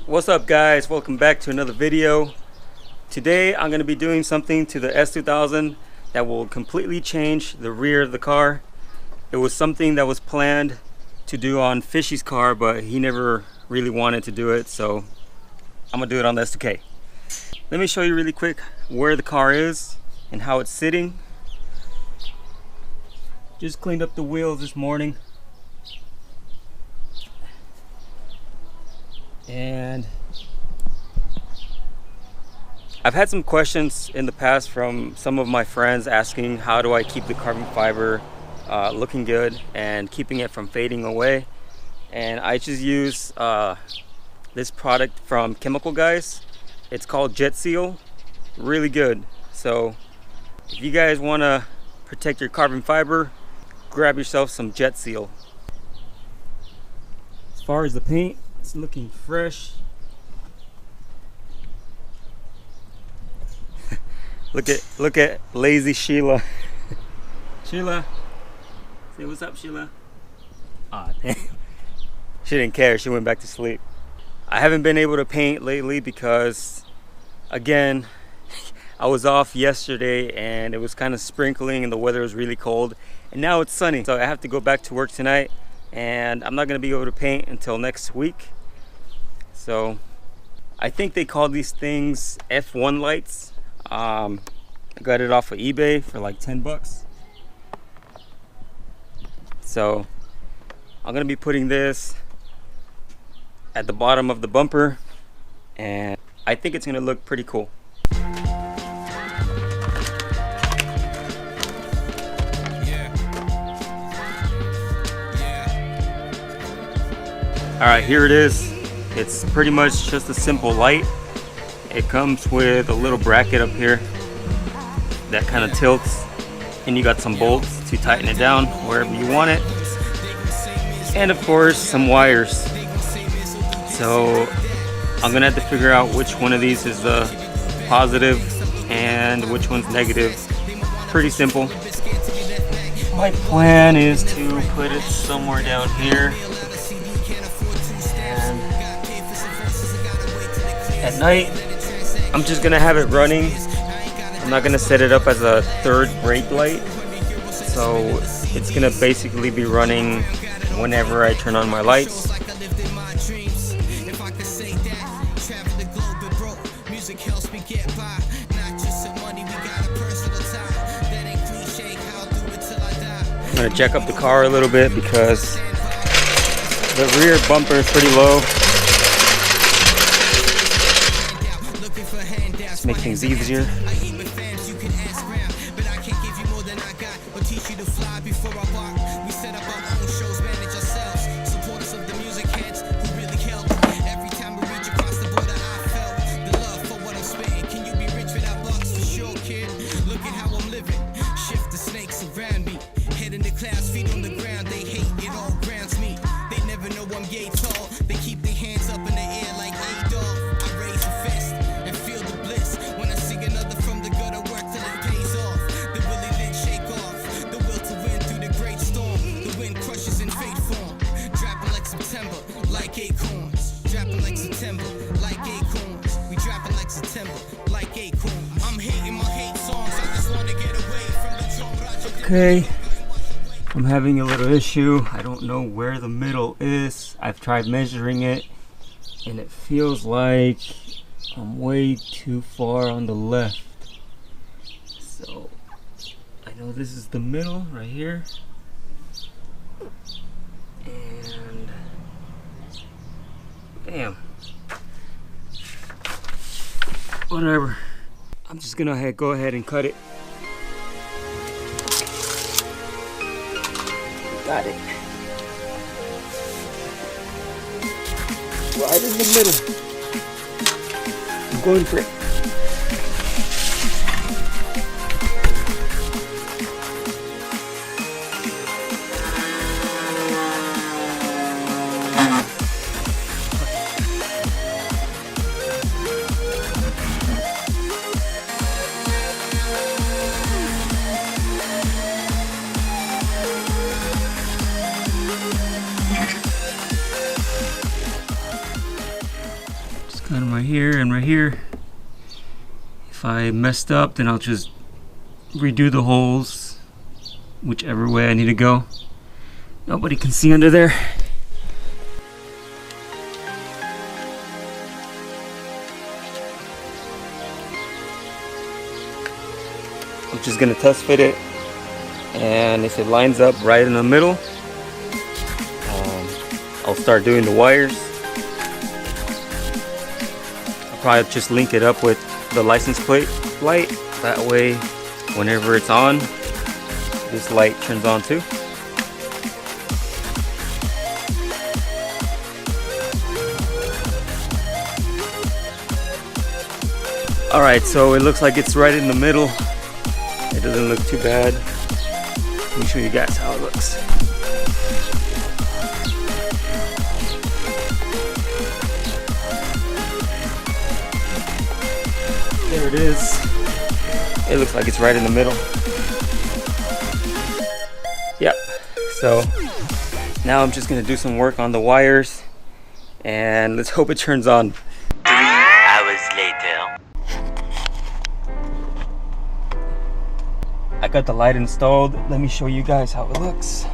What's up guys, welcome back to another video. Today I'm going to be doing something to the S2000 that will completely change the rear of the car. It was something that was planned to do on Fishy's car, but he never really wanted to do it, so I'm going to do it on the S2K. Let me show you really quick where the car is and how it's sitting. Just cleaned up the wheels this morning. And I've had some questions in the past from some of my friends asking how do I keep the carbon fiber looking good and keeping it from fading away. And I just use this product from Chemical Guys. It's called Jet Seal. Really good. So if you guys want to protect your carbon fiber, grab yourself some Jet Seal. As far as the paint, it's looking fresh. look at lazy Sheila. Sheila, say what's up, Sheila. Ah, damn. She didn't care. She went back to sleep. I haven't been able to paint lately because, again, I was off yesterday and it was kind of sprinkling and the weather was really cold. And now it's sunny, so I have to go back to work tonight. And I'm not going to be able to paint until next week. So I think they call these things F1 lights. I got it off of eBay for like 10 bucks. So I'm going to be putting this at the bottom of the bumper, and I think it's going to look pretty cool. Alright, here it is. It's pretty much just a simple light. It comes with a little bracket up here that kind of tilts, and you got some bolts to tighten it down wherever you want it, and of course some wires. So I'm gonna have to figure out which one of these is the positive and which one's negative. Pretty simple. My plan is to put it somewhere down here. At night, I'm just gonna have it running. I'm not gonna set it up as a third brake light. So it's gonna basically be running whenever I turn on my lights. I'm gonna jack up the car a little bit because the rear bumper is pretty low. Make things easier. Okay, I'm having a little issue. I don't know where the middle is. I've tried measuring it and it feels like I'm way too far on the left. So I know this is the middle right here. And damn. Whatever. I'm just gonna go ahead and cut it. Got it. Right in the middle. I'm going for it. got them right here and right here. If I messed up, then I'll just redo the holes whichever way I need to go. Nobody can see under there. I'm just gonna test fit it, and if it lines up right in the middle, I'll start doing the wires. I'll probably just link it up with the license plate light. That way, whenever it's on, this light turns on too. Alright, so it looks like it's right in the middle. It doesn't look too bad. Let me show you guys how it looks. There it is. It looks like it's right in the middle. Yep. So now I'm just gonna do some work on the wires, and let's hope it turns on. 3 hours later. I got the light installed. Let me show you guys how it looks.